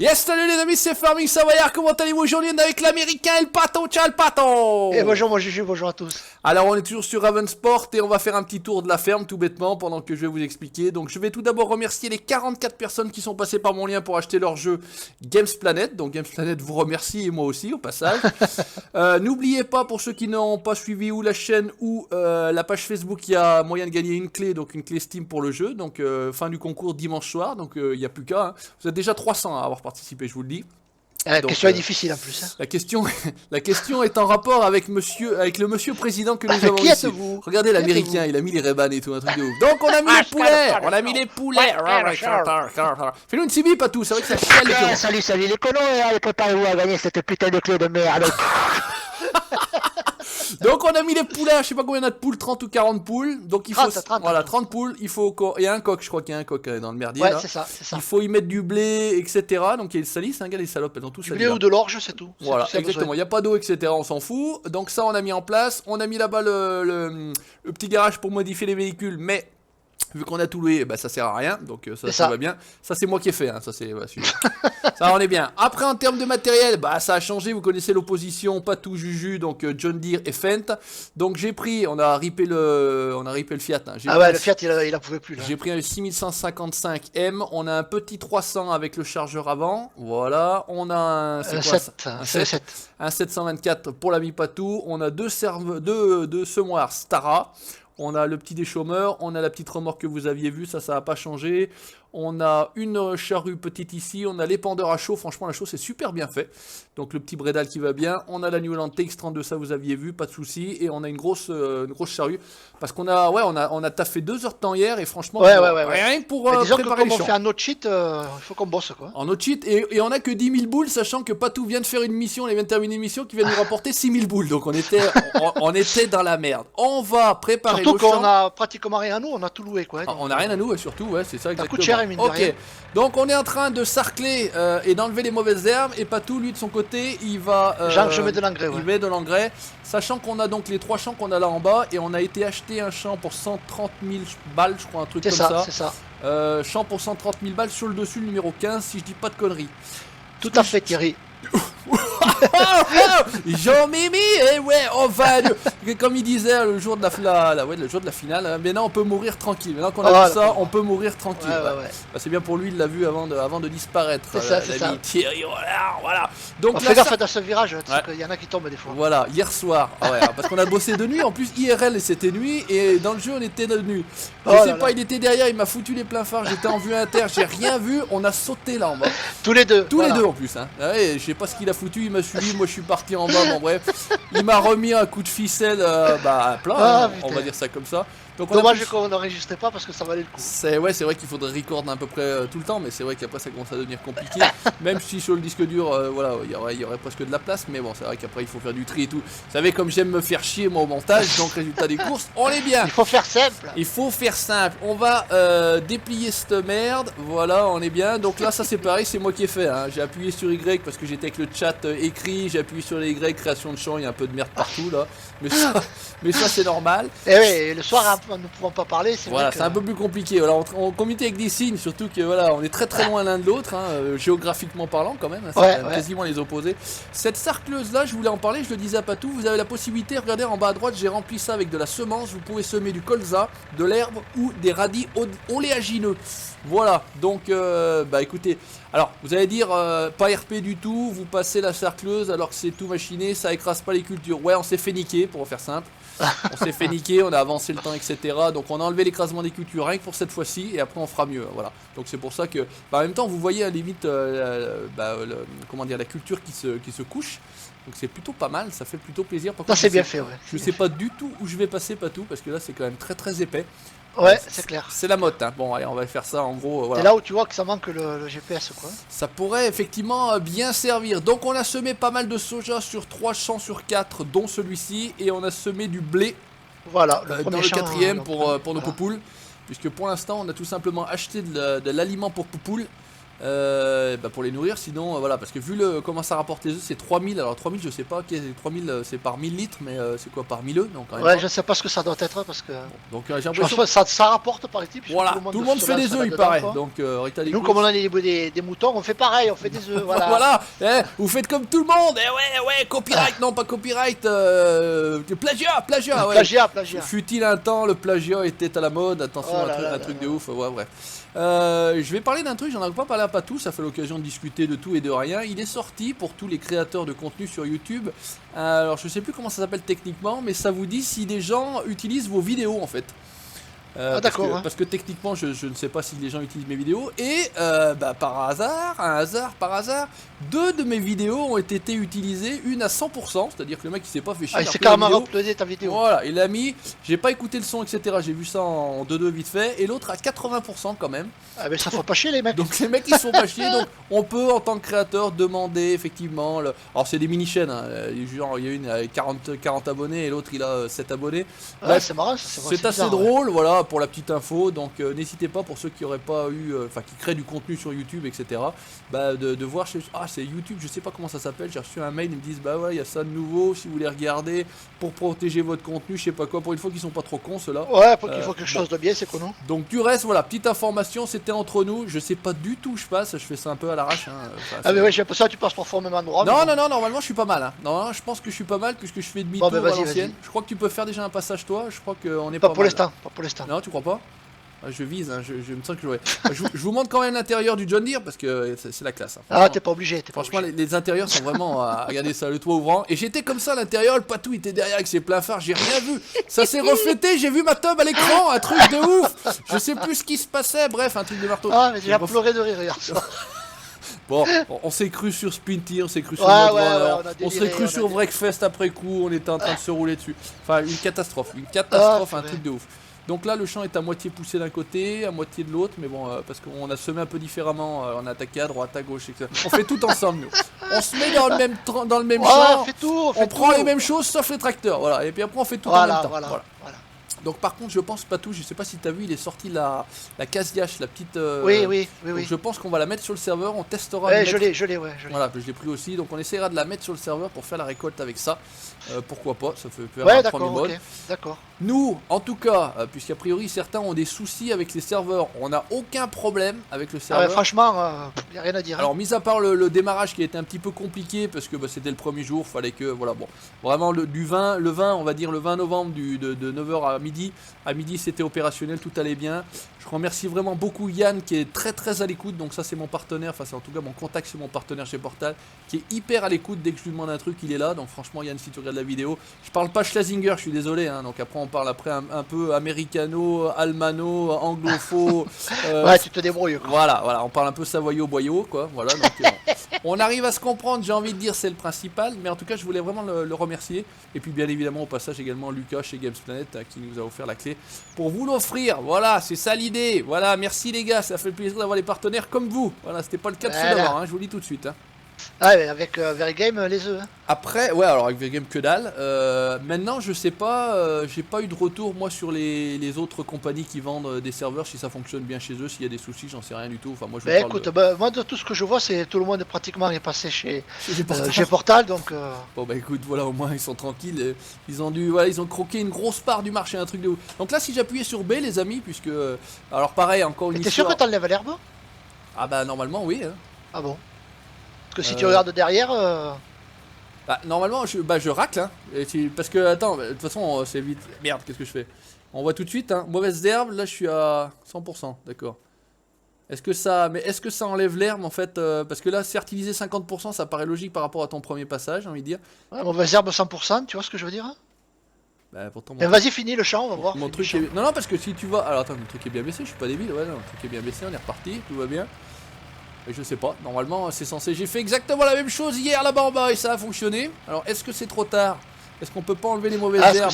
Yes, salut les amis, c'est Farming Savoyard, comment allez-vous aujourd'hui? On est avec l'américain El Pato, ciao El Pato. Et bonjour mon Juju, bonjour à tous. Alors on est toujours sur Ravensport et on va faire un petit tour de la ferme tout bêtement pendant que je vais vous expliquer. Donc je vais tout d'abord remercier les 44 personnes qui sont passées par mon lien pour acheter leur jeu Games Planet. Donc Games Planet vous remercie et moi aussi au passage. N'oubliez pas, pour ceux qui n'ont pas suivi ou la chaîne ou la page Facebook, il y a moyen de gagner une clé, donc une clé Steam pour le jeu. Donc fin du concours dimanche soir, donc il n'y a plus qu'à. Hein. Vous êtes déjà 300 à avoir participé, je vous le dis. La question est difficile en plus. Hein. La question est en rapport avec le monsieur président que nous avons qui ici. êtes-vous? Regardez l'américain, il a mis les Ray-Ban et tout, un truc de ouf. Donc on a mis les poulets, Fais-nous une cibi, pas tout, c'est vrai que ça chiale les colons. Salut les colons, allez, préparez-vous à gagner cette putain de clé de merde. Donc on a mis les poulets, je sais pas combien il y en a de poules, 30 ou 40 poules. Donc il faut 30, voilà, 30 poules, il faut il y a un coq, je crois qu'il y a un coq dans le merdier Ouais, là. c'est ça. Il faut y mettre du blé, etc. Donc il y a des salissent, hein, gars, les salopes, elles ont tous Du blé ou de l'orge, c'est tout. Voilà, exactement, il n'y a pas d'eau, etc. On s'en fout. Donc ça, on a mis en place. On a mis là-bas le petit garage pour modifier les véhicules, mais vu qu'on a tout loué, bah, ça sert à rien. Donc ça va bien. Ça, c'est moi qui ai fait. Hein. Ça, c'est ça, on est bien. Après, en termes de matériel, bah, ça a changé. Vous connaissez l'opposition, pas tout Juju, donc John Deere et Fendt. Donc j'ai pris, on a ripé le Fiat. Hein. Ah ouais, le Fiat, il en pouvait plus. Là. J'ai pris un 6155M. On a un petit 300 avec le chargeur avant. Voilà. On a un 724 pour l'ami Patou. On a deux semoirs Stara. On a le petit déchômeur, on a la petite remorque que vous aviez vue, ça n'a pas changé. On a une charrue petite ici, on a l'épandeur à chaud, franchement la chaud c'est super bien fait. Donc le petit brédal qui va bien. On a la Newland TX32, ça vous aviez vu, pas de souci. Et on a une grosse charrue. Parce qu'on a, on a taffé 2 heures de temps hier et franchement, rien que pour préparer les champs. On fait un autre cheat, il faut qu'on bosse quoi. En autre cheat, et on a que 10 000 boules, sachant que Patou vient de faire une mission, il vient de terminer une mission qui vient nous rapporter 6 000 boules. Donc on était dans la merde. On va préparer surtout le champ. Surtout qu'on a pratiquement rien à nous, on a tout loué quoi. On a rien à nous, et surtout, ouais, c'est ça exactement. Ça coûte cher, mine de rien. Donc on est en train de sarcler et d'enlever les mauvaises herbes, et Patou, lui de son côté, il va... je mets de l'engrais, Il met de l'engrais, sachant qu'on a donc les 3 champs qu'on a là en bas, et on a été acheter un champ pour 130 000 balles, je crois, un truc comme ça. C'est ça. Champ pour 130 000 balles sur le dessus, le numéro 15, si je dis pas de conneries. Tout à fait, Thierry. Jean-Mimi, et ouais, on va. Comme il disait le jour de le jour de la finale, maintenant on peut mourir tranquille. Maintenant qu'on a vu ça, on peut mourir tranquille. Ouais. Bah, c'est bien pour lui, il l'a vu avant de disparaître. C'est ça. Thierry, voilà. Donc fais gaffe à ce virage, il y en a qui tombent des fois. Voilà, hier soir, parce qu'on a bossé de nuit. En plus, IRL c'était nuit et dans le jeu on était de nuit. Je sais pas, il était derrière, il m'a foutu les pleins phares. J'étais en vue inter, j'ai rien vu. On a sauté là en bas. Tous les deux en plus. Hein. Ouais, je sais pas ce qu'il a foutu, il m'a suivi, moi je suis parti en bas, bon bref. Il m'a remis un coup de ficelle à plat, on va dire ça comme ça. Donc, dommage qu'on n'enregistrait pas parce que ça valait le coup. C'est vrai qu'il faudrait record à peu près tout le temps, mais c'est vrai qu'après ça commence à devenir compliqué. Même si sur le disque dur, il y aurait presque de la place, mais bon, c'est vrai qu'après il faut faire du tri et tout. Vous savez, comme j'aime me faire chier moi au montage, donc résultat des courses, on est bien. Il faut faire simple. On va déplier cette merde, voilà, on est bien. Donc là, ça c'est pareil, c'est moi qui ai fait. Hein. J'ai appuyé sur Y parce que j'étais avec le chat écrit, j'ai appuyé sur les Y, création de champ, il y a un peu de merde partout là. Mais ça c'est normal. Et oui, le soir, nous ne pouvons pas parler, c'est voilà, c'est un peu plus compliqué. Voilà, on comité avec des signes, surtout que voilà, on est très loin l'un de l'autre, hein, géographiquement parlant quand même, hein, quasiment les opposés. Cette sarcleuse là, je voulais en parler, je le disais à Patou, vous avez la possibilité, regardez en bas à droite, j'ai rempli ça avec de la semence, vous pouvez semer du colza, de l'herbe ou des radis oléagineux. Voilà, donc écoutez, alors vous allez dire pas RP du tout, vous passez la sarcleuse alors que c'est tout machiné, ça écrase pas les cultures. Ouais, on s'est fait niquer pour faire simple. On s'est fait niquer, on a avancé le temps, etc. Donc on a enlevé l'écrasement des cultures rien que pour cette fois-ci et après on fera mieux. Voilà. Donc c'est pour ça que, en même temps, vous voyez à la limite la culture qui se couche. Donc c'est plutôt pas mal, ça fait plutôt plaisir. Ça c'est bien fait, ouais. Je sais pas du tout où je vais passer, Patou, parce que là c'est quand même très épais. Ouais, c'est clair. C'est la motte, hein. Bon, allez, on va faire ça en gros. Voilà. C'est là où tu vois que ça manque le GPS, quoi. Ça pourrait effectivement bien servir. Donc, on a semé pas mal de soja sur 3 champs sur 4, dont celui-ci. Et on a semé du blé. Voilà, dans le 4e pour nos poupoules. Puisque pour l'instant, on a tout simplement acheté de l'aliment pour poupoules. pour les nourrir, sinon voilà, parce que vu comment ça rapporte les œufs, c'est 3000, alors 3000 je sais pas, 3000 c'est par 1000 litres, mais c'est quoi par 1000 œufs, donc ouais, je sais pas ce que ça doit être parce que. Donc j'ai l'impression que ça rapporte par les types. Voilà, tout le monde fait des œufs, il paraît. Donc nous, comme on a des moutons, on fait pareil, on fait des œufs. Voilà. Voilà, vous faites comme tout le monde. Ouais, copyright, non pas copyright, plagiat. Plagiat. Fut-il un temps, le plagiat était à la mode. Attention, un truc de ouf. Ouais, bref. Je vais parler d'un truc, j'en ai pas parlé à Patou, ça fait l'occasion de discuter de tout et de rien. Il est sorti pour tous les créateurs de contenu sur YouTube. Alors je sais plus comment ça s'appelle techniquement, mais ça vous dit si des gens utilisent vos vidéos en fait. D'accord. Parce que techniquement je ne sais pas si les gens utilisent mes vidéos. Et par hasard, 2 de mes vidéos ont été utilisées, une à 100%, c'est à dire que le mec il s'est pas fait chier. Il s'est carrément uploadé ta vidéo. Voilà, il a mis, j'ai pas écouté le son etc, j'ai vu ça en 2-2 vite fait. Et l'autre à 80% quand même. Ah mais ça faut pas chier les mecs. Donc les mecs ils se font pas chier, donc on peut en tant que créateur demander effectivement alors c'est des mini-chaînes, hein. Genre il y a une avec 40 abonnés et l'autre il a 7 abonnés. Ouais, c'est marrant, c'est assez drôle, voilà, pour la petite info. Donc n'hésitez pas, pour ceux qui auraient pas eu, qui créent du contenu sur YouTube etc, de voir c'est YouTube, je sais pas comment ça s'appelle, j'ai reçu un mail, ils me disent ouais il y a ça de nouveau, si vous voulez regarder pour protéger votre contenu, je sais pas quoi, pour une fois qu'ils sont pas trop cons ceux-là. Ouais, pour qu'il faut quelque chose de bien, c'est con. Donc du reste, voilà, petite information, c'était entre nous, je sais pas du tout où je passe, je fais ça un peu à l'arrache. Mais ouais, j'ai pas ça, tu passes parfois au même endroit. Non, normalement je suis pas mal. Hein. Non, je pense que je suis pas mal puisque je fais demi-tour à l'ancienne. Je crois que tu peux faire déjà un passage toi, je crois qu'on est pas pour l'instant, pas pour l'instant. Non, tu crois pas? Je vise, hein, je me sens que j'aurais. Je vous montre quand même l'intérieur du John Deere parce que c'est la classe. Hein. T'es pas obligé. Franchement, les intérieurs sont vraiment. Regardez ça, le toit ouvrant. Et j'étais comme ça à l'intérieur, le Patou était derrière avec ses pleins phares, j'ai rien vu. Ça s'est reflété, j'ai vu ma tub à l'écran, un truc de ouf. Je sais plus ce qui se passait, bref, un truc de marteau. Ah, mais j'ai pleuré de rire hier soir. Bon, on s'est cru sur Splinter, on s'est cru sur on s'est cru sur Breakfast après coup, on était en train de se rouler dessus. Enfin, une catastrophe, un truc de ouf. Donc là, le champ est à moitié poussé d'un côté, à moitié de l'autre, mais bon, parce qu'on a semé un peu différemment, on a attaqué à droite, à gauche, etc. On fait tout ensemble, nous. On se met dans le même champ, on prend les mêmes choses sauf les tracteurs, voilà. Et puis après, on fait tout en même temps. Voilà. Donc par contre je pense Patou, je sais pas si t'as vu, il est sorti la casse-gâche, la petite... Oui. Donc, je pense qu'on va la mettre sur le serveur, on testera... Ouais, je l'ai. Voilà, je l'ai pris aussi, donc on essaiera de la mettre sur le serveur pour faire la récolte avec ça. Pourquoi pas, ça peut avoir un premier mode. D'accord. Nous, en tout cas, puisqu'a priori certains ont des soucis avec les serveurs, on n'a aucun problème avec le serveur. Franchement, y a rien à dire. Alors mis à part le démarrage qui a été un petit peu compliqué, parce que c'était le premier jour, fallait que... Voilà, bon, vraiment le 20, on va dire le 20 novembre de 9h à midi. À midi c'était opérationnel, tout allait bien. Je remercie vraiment beaucoup Yann qui est très à l'écoute. Donc ça c'est mon partenaire, enfin c'est en tout cas mon contact, c'est mon partenaire chez Portal, qui est hyper à l'écoute. Dès que je lui demande un truc il est là. Donc franchement Yann, si tu regardes la vidéo, je parle pas Schlesinger, je suis désolé hein. Donc après on parle un peu américano, almano, anglopho. Ouais, tu te débrouilles quoi. Voilà, on parle un peu savoyo-boyo quoi. Voilà, donc on arrive à se comprendre, j'ai envie de dire, c'est le principal. Mais en tout cas je voulais vraiment le remercier. Et puis bien évidemment au passage également Lucas chez Games Planet qui nous a offert la clé pour vous l'offrir. Voilà, c'est ça l'idée. Voilà, merci les gars, ça fait plaisir d'avoir les partenaires comme vous. Voilà, c'était pas le cas de ceux d'avant, hein, je vous le dis tout de suite. Hein. Ah, mais avec Vergame, les œufs. Hein. Après, ouais, alors avec Vergame que dalle. Maintenant, je sais pas, j'ai pas eu de retour moi sur les autres compagnies qui vendent des serveurs, si ça fonctionne bien chez eux, s'il y a des soucis, j'en sais rien du tout. Enfin, moi, écoute, moi de tout ce que je vois, c'est tout le monde pratiquement est passé chez Portal, donc. Bon bah écoute, voilà, au moins ils sont tranquilles. Ils ont croqué une grosse part du marché, un truc de ouf. Donc là, si j'appuyais sur B, les amis, puisque, alors pareil, encore une histoire. T'es sûr que t'enlèves l'herbe? Ah bah normalement oui. Hein. Ah bon? Parce que si tu regardes derrière... Bah, normalement, je racle, hein. Parce que, attends, de toute façon, c'est vite... Merde, qu'est-ce que je fais? On voit tout de suite, hein. Mauvaise herbe, là, je suis à 100%, d'accord. Est-ce que ça enlève l'herbe, en fait parce que là, fertiliser 50%, ça paraît logique par rapport à ton premier passage, j'ai envie de dire. Ouais, mauvaise herbe 100%, tu vois ce que je veux dire hein? Bah, pourtant... Vas-y, finis le champ, on va voir. Mon truc est... Non, parce que si tu vois... Alors, attends, mon truc est bien baissé, je suis pas débile, ouais, non, le truc est bien baissé, on est reparti, tout va bien. Je sais pas, normalement c'est censé... J'ai fait exactement la même chose hier là-bas en bas et ça a fonctionné. Alors est-ce que c'est trop tard? Est-ce qu'on peut pas enlever les mauvaises herbes?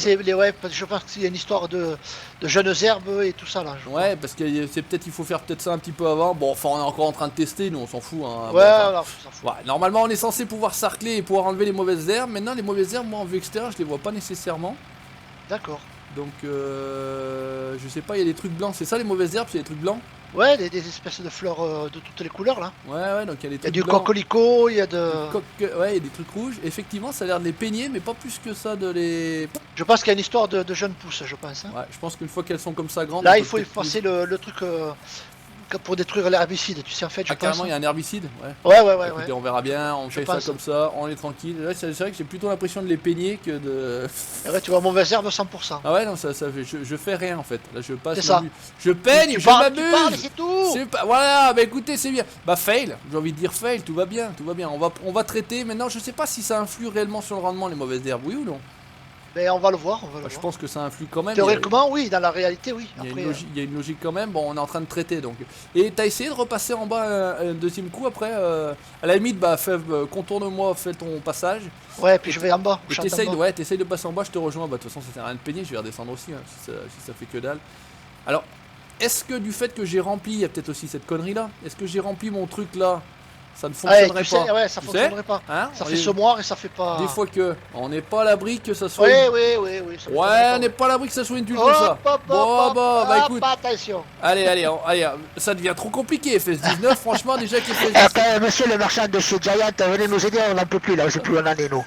Je pense qu'il y a une histoire de jeunes herbes et tout ça là. Ouais, parce que c'est peut-être il faut faire peut-être ça un petit peu avant. Bon, enfin on est encore en train de tester, nous on s'en fout. Hein. Ouais, bon, alors, on s'en fout. Ouais, normalement on est censé pouvoir sarcler et pouvoir enlever les mauvaises herbes. Maintenant les mauvaises herbes, moi en vue extérieure, je les vois pas nécessairement. D'accord. Donc je sais pas, il y a des trucs blancs. C'est ça les mauvaises herbes, c'est des trucs blancs? Ouais, des espèces de fleurs de toutes les couleurs là. Ouais, donc il y a des Il y a trucs du blancs, coquelicot, il y a de. ouais, il y a des trucs rouges. Effectivement, ça a l'air de les peigner, mais pas plus que ça de les. Je pense qu'il y a une histoire de jeunes pousses, je pense. Hein. Ouais, je pense qu'une fois qu'elles sont comme ça grandes. Là, il faut effacer le truc pour détruire l'herbicide, tu sais, en fait, je pense. Carrément, il y a un herbicide. Ouais. Écoutez, on verra bien, on fait ça comme ça, on est tranquille. Là, c'est vrai que j'ai plutôt l'impression de les peigner que de. Et ouais, tu vois, mauvaise herbe 100%. Ah ouais, non, je fais rien en fait. Là, je passe. C'est ça. Je peigne, je m'abuse. C'est tout. Voilà, bah écoutez, c'est bien. Bah, fail, j'ai envie de dire fail, tout va bien, tout va bien. On va traiter. Maintenant, je sais pas si ça influe réellement sur le rendement, les mauvaises herbes, oui ou non. Mais on va le voir, Je pense que ça influe quand même. Théoriquement, oui, dans la réalité, oui. Il y a une logique quand même. Bon, on est en train de traiter donc. Et t'as essayé de repasser en bas un deuxième coup après à la limite, bah, contourne-moi, fais ton passage. Ouais, puis je vais en bas. Et t'essayes de passer en bas, je te rejoins. Bah, de toute façon, ça sert à rien de peigner, je vais redescendre aussi, hein, si ça fait que dalle. Alors, est-ce que du fait que j'ai rempli, il y a peut-être aussi cette connerie là, est-ce que j'ai rempli mon truc là? Ça ne fonctionnerait pas. Ouais, ça fonctionnerait pas. Hein, ça fait semoir et ça fait pas. Des fois que on n'est pas à l'abri que ça soit. Oui. Ouais, on n'est pas à l'abri que ça soit une tuile comme ça. Bah écoute. Attention. Allez, ça devient trop compliqué. FS19, franchement, déjà qu'il fait. Monsieur le marchand de chez Giant, venez nous aider, on n'en peut plus là, j'ai plus un année nous.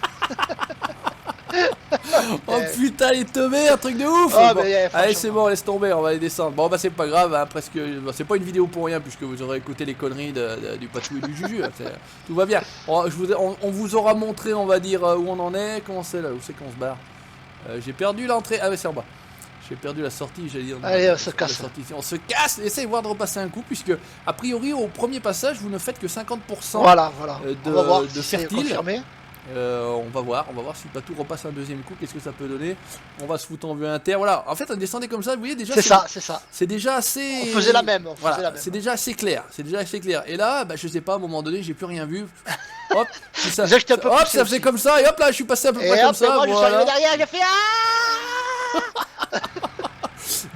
Oh putain, les teubés, un truc de ouf! Oh, bon. Allez, c'est bon, bon, laisse tomber, on va les descendre. Bon, bah, c'est pas grave, hein, presque. C'est pas une vidéo pour rien, puisque vous aurez écouté les conneries du Patou et du Juju. Tout va bien. On vous aura montré, on va dire, où on en est. Comment c'est là? Où c'est qu'on se barre? J'ai perdu l'entrée. Ah, ouais, c'est en bas. J'ai perdu la sortie, j'allais dire. Allez, on se casse. On se casse. Essayez voir de repasser un coup, puisque, a priori, au premier passage, vous ne faites que 50% voilà. de fertile. On va voir si Patou repasse un deuxième coup, qu'est-ce que ça peut donner. On va se foutre en vue inter. Voilà, en fait on descendait comme ça, vous voyez déjà. C'est ça. C'est déjà assez. On faisait la même. C'est déjà assez clair. Et là, bah, je sais pas, à un moment donné, j'ai plus rien vu. Hop, ça faisait comme ça, et hop là, je suis passé à peu près comme ça. Moi, je suis arrivé derrière, j'ai fait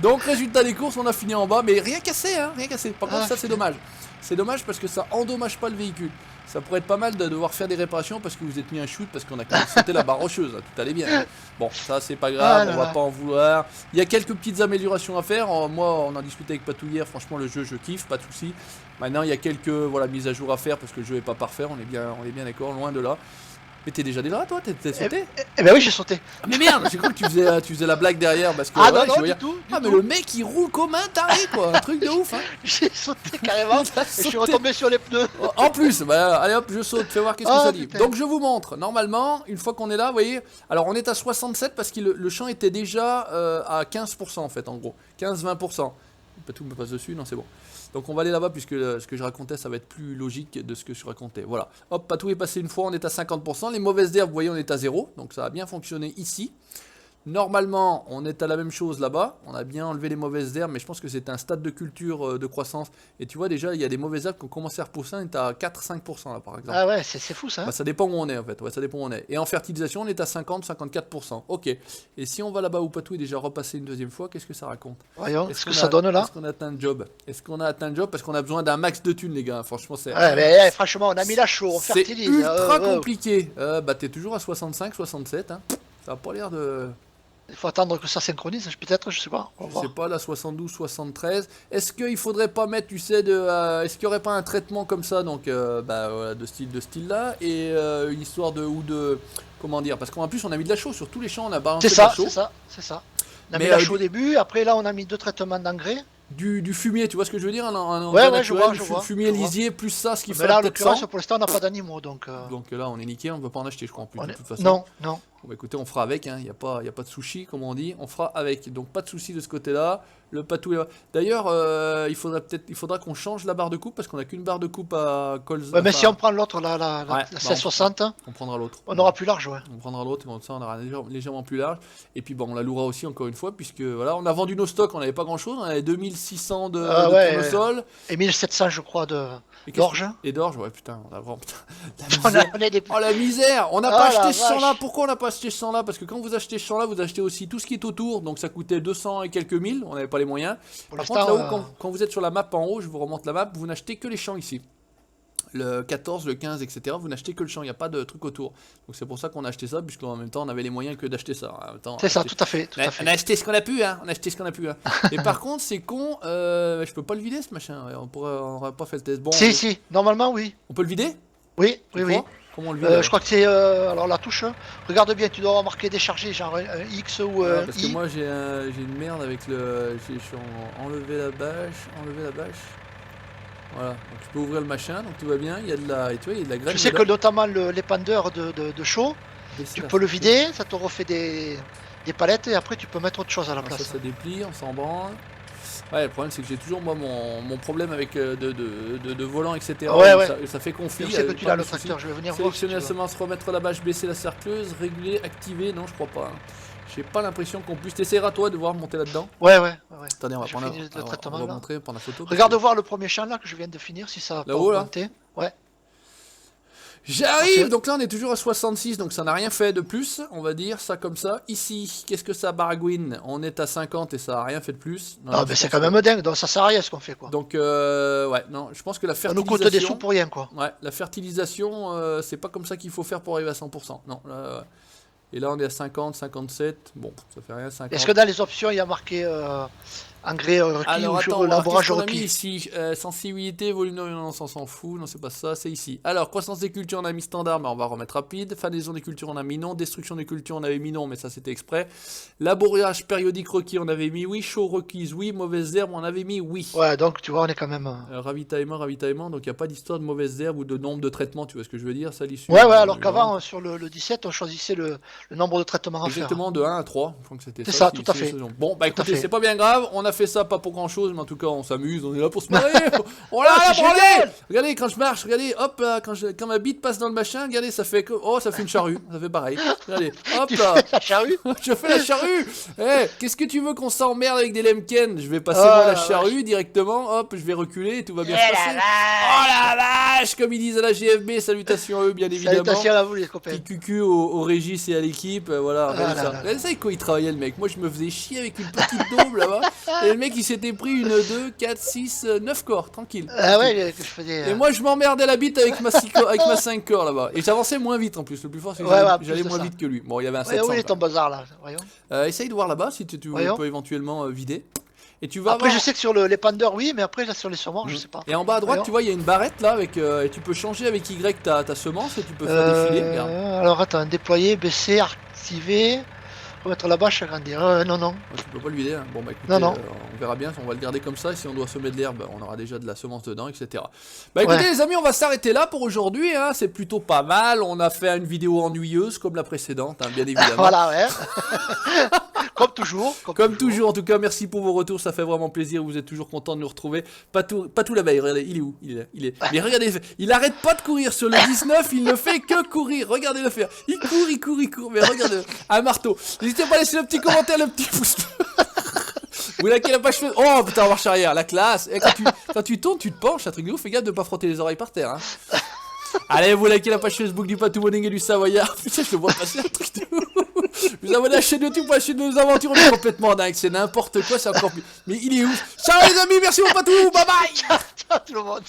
Donc résultat des courses, on a fini en bas, mais rien cassé, hein, rien cassé. Par contre, ça c'est dommage. C'est dommage parce que ça endommage pas le véhicule. Ça pourrait être pas mal de devoir faire des réparations parce que vous êtes mis un shoot, parce qu'on a quand même sauté la barre rocheuse, hein, tout allait bien. Bon, ça c'est pas grave, on va pas en vouloir. Il y a quelques petites améliorations à faire. Moi, on en discutait avec Patou hier, franchement le jeu je kiffe, pas de soucis. Maintenant il y a quelques mises à jour à faire parce que le jeu est pas parfait, on est bien d'accord, loin de là. Mais t'es déjà là, toi? T'es sauté? Eh ben oui, j'ai sauté. Mais merde, j'ai cru que tu faisais la blague derrière parce que. Non, du tout. Mais le mec il roule comme un taré, quoi. Un truc de ouf, hein. J'ai sauté carrément. Et je suis retombé sur les pneus. En plus, bah, allez hop, je saute, fais voir qu'est-ce que ça dit. Donc je vous montre. Normalement, une fois qu'on est là, vous voyez. Alors on est à 67 parce que le champ était déjà à 15% en fait, en gros. 15-20%. Tout me passe dessus, non, c'est bon. Donc on va aller là-bas puisque ce que je racontais ça va être plus logique de ce que je racontais. Voilà, hop, Patou est passé une fois, on est à 50%. Les mauvaises herbes, vous voyez, on est à 0. Donc ça a bien fonctionné ici. Normalement, on est à la même chose là-bas. On a bien enlevé les mauvaises herbes, mais je pense que c'est un stade de culture de croissance. Et tu vois déjà, il y a des mauvaises herbes qui ont commencé à repousser. On est à 4-5% là par exemple. Ah ouais, c'est fou ça. Bah, ça dépend où on est en fait. Ouais, ça dépend où on est. Et en fertilisation, on est à 50-54%. Ok. Et si on va là-bas où Patou est déjà repassé une deuxième fois, qu'est-ce que ça raconte? Voyons, est-ce que ça donne là? Est-ce qu'on a atteint le job? Est-ce qu'on a atteint le job? Parce qu'on a besoin d'un max de thunes, les gars. Franchement, c'est. Ouais, mais franchement, on a mis la chaux, on fertilise. C'est ultra compliqué. Bah, t'es toujours à 65-67. Hein. Ça a pas l'air de. Il faut attendre que ça synchronise, peut-être, je sais pas. Je sais pas, la 72-73. Est-ce qu'il faudrait pas mettre, tu sais, est-ce qu'il y aurait pas un traitement comme ça, donc, voilà, de style là, et une histoire comment dire, parce qu'en plus on a mis de la chaux sur tous les champs, on a balancé de la chaux. C'est ça. On a mis la chaux au début, après là on a mis 2 traitements d'engrais. Du fumier, tu vois ce que je veux dire? Ouais, je vois. Fumier lisier, plus ça, ce qui fait. Mais là, en l'occurrence, pour l'instant, on n'a pas d'animaux, donc. Donc là, on est niqué, on ne peut pas en acheter, je crois, en plus, de toute façon. Non. Bon, bah, écoutez, on fera avec, hein. Il n'y a pas de sushi, comme on dit, on fera avec. Donc pas de souci de ce côté-là. Le Patou est là. D'ailleurs, il faudra qu'on change la barre de coupe parce qu'on n'a qu'une barre de coupe à colza. Ouais, mais si on prend l'autre, la 1660, on prendra l'autre. On aura plus large, ouais. On prendra l'autre, comme ça on aura légèrement plus large. Et puis bon, on la louera aussi encore une fois, puisque voilà, on a vendu nos stocks, on n'avait pas grand-chose, on avait 2600 de tournesol. Et 1700, je crois, d'orge. Et d'orge, ouais, putain, on a vraiment. Oh la misère! On n'a pas acheté ce champ-là. Pourquoi on n'a pas acheté ce champ-là? Parce que quand vous achetez ce champ-là, vous achetez aussi tout ce qui est autour, donc ça coûtait 200 et quelques mille, on n'avait pas les moyens. Par contre, là-haut, quand vous êtes sur la map en haut, je vous remonte la map, vous n'achetez que les champs ici. le 14, le 15, etc. Vous n'achetez que le champ, il n'y a pas de truc autour. Donc c'est pour ça qu'on a acheté ça, puisqu'en même temps on avait les moyens que d'acheter ça. C'est ça, tout à fait. On a acheté ce qu'on a pu, hein. On a acheté ce qu'on a pu. Hein. Et par contre, c'est con, je peux pas le vider ce machin. On n'aurait pas fait le test. Bon, si, normalement oui. On peut le vider? Oui. Comment on le vide? Je crois que c'est alors la touche. Regarde bien, tu dois avoir marqué décharger, genre un X ou parce que I. moi j'ai une merde avec le. Je suis enlever la bâche. Voilà, donc tu peux ouvrir le machin, donc tout va bien, il y a de la, et tu vois, il y a de la graine. Je sais que notamment l'épandeur de chaud, tu peux le vider, ça te refait des palettes et après tu peux mettre autre chose à la place. Ça déplie, on s'en branle. Ouais, le problème c'est que j'ai toujours moi mon problème avec de volant, etc. Ouais. Ça fait conflit. Je sais que tu l'as le tracteur, je vais venir voir. Sélectionner la semence, remettre la bâche, baisser la cercleuse, régler, activer, non je crois pas. Hein. J'ai pas l'impression qu'on puisse. T'essaieras toi de voir monter là-dedans. Ouais. Attendez, on va montrer, prendre la photo. Regarde voir le premier champ là que je viens de finir si ça a pas augmenté. Ouais. J'arrive, donc là on est toujours à 66, donc ça n'a rien fait de plus, on va dire ça comme ça. Ici, qu'est-ce que ça baragouine? On est à 50 et ça n'a rien fait de plus. Non, mais c'est quand même dingue, donc ça sert à rien ce qu'on fait quoi. Donc ouais, non, je pense que la fertilisation... Ça nous coûte des sous pour rien quoi. Ouais, la fertilisation, c'est pas comme ça qu'il faut faire pour arriver à 100%. Non, là, et là on est à 50, 57, bon, ça fait rien, 50. Est-ce que dans les options il y a marqué engrais requis ou labourage requis ici, sensibilité, volume de on s'en fout, non c'est pas ça, c'est ici. Alors, croissance des cultures on a mis standard, mais on va remettre rapide. Fanaison des cultures on a mis non, destruction des cultures on avait mis non, mais ça c'était exprès. Labourage périodique requis on avait mis oui, chaud requise oui, mauvaise herbe on avait mis oui. Ouais, donc tu vois on est quand même... ravitaillement, donc il n'y a pas d'histoire de mauvaise herbe ou de nombre de traitements, tu vois ce que je veux dire, ça l'issue. Ouais, alors qu'avant sur le 17 on choisissait le nombre de traitements à faire. Exactement, de 1 à 3, je crois que c'était ça. C'est ça, tout à fait. Bon, bah écoutez, c'est pas bien grave, on a fait ça pas pour grand chose, mais en tout cas on s'amuse, on est là pour se marrer. On l'a là pour aller. Regardez quand je marche, regardez, hop là, quand ma bite passe dans le machin, regardez, ça fait ça fait une charrue, ça fait pareil. Regardez, hop là. La charrue. Je fais la charrue. Qu'est-ce que tu veux qu'on s'emmerde avec des lemken? Je vais passer moi la charrue directement, hop, je vais reculer et tout va bien se passer. Oh la vache, comme ils disent à la GFB, salutations à eux bien évidemment. Salutations à vous les copains. Petit cucu au Régis et à l'équipe, voilà, regardez ça. Regardez ça avec quoi il travaillait le mec. Moi je me faisais chier avec une petite daube là-bas. Et le mec il s'était pris une 2, 4, 6, 9 corps, tranquille. Ah ouais, je faisais... Et moi je m'emmerdais la bite avec ma 5 corps là-bas. Et j'avançais moins vite en plus, le plus fort c'est que j'allais moins vite que lui. Bon, il y avait un 700. Où est ton bazar là, voyons. Essaye de voir là-bas si tu peux éventuellement vider. Et tu vas après je sais que sur l'épandeur oui, mais après là sur les semences je sais pas. Et en bas à droite tu vois il y a une barrette là avec et tu peux changer avec Y ta semence et tu peux faire défiler. Regarde. Alors attends, déployer, baisser, activer, remettre la bâche, agrandir. Non. Tu peux pas le vider. Hein. Bon bah écoutez, non. On verra bien, on va le garder comme ça. Et si on doit semer de l'herbe, on aura déjà de la semence dedans, etc. Bah écoutez les amis, on va s'arrêter là pour aujourd'hui. Hein. C'est plutôt pas mal. On a fait une vidéo ennuyeuse comme la précédente, hein, bien évidemment. Voilà, ouais. Comme toujours. Comme toujours, en tout cas, merci pour vos retours, ça fait vraiment plaisir, vous êtes toujours contents de nous retrouver. Pas tout là-bas, regardez, il est où il est. Mais regardez, il arrête pas de courir sur le 19, il ne fait que courir, regardez le faire. Il court, mais regardez, un marteau. N'hésitez pas à laisser le petit commentaire, le petit pouce bleu. Vous likez la page Facebook. Oh putain, en marche arrière, la classe. Et quand tu tournes, tu te penches, un truc de ouf, fais gaffe de pas frotter les oreilles par terre. Hein. Allez, vous likez la page Facebook du Patou Moning et du Savoyard. Putain, je le vois passer un truc de ouf. Vous abonnez à la chaîne YouTube pour la suite de nos aventures. On est complètement dingue, c'est n'importe quoi, c'est encore plus. Mais il est ouf. Ciao les amis, merci mon Patou, bye bye. Ciao tout le monde.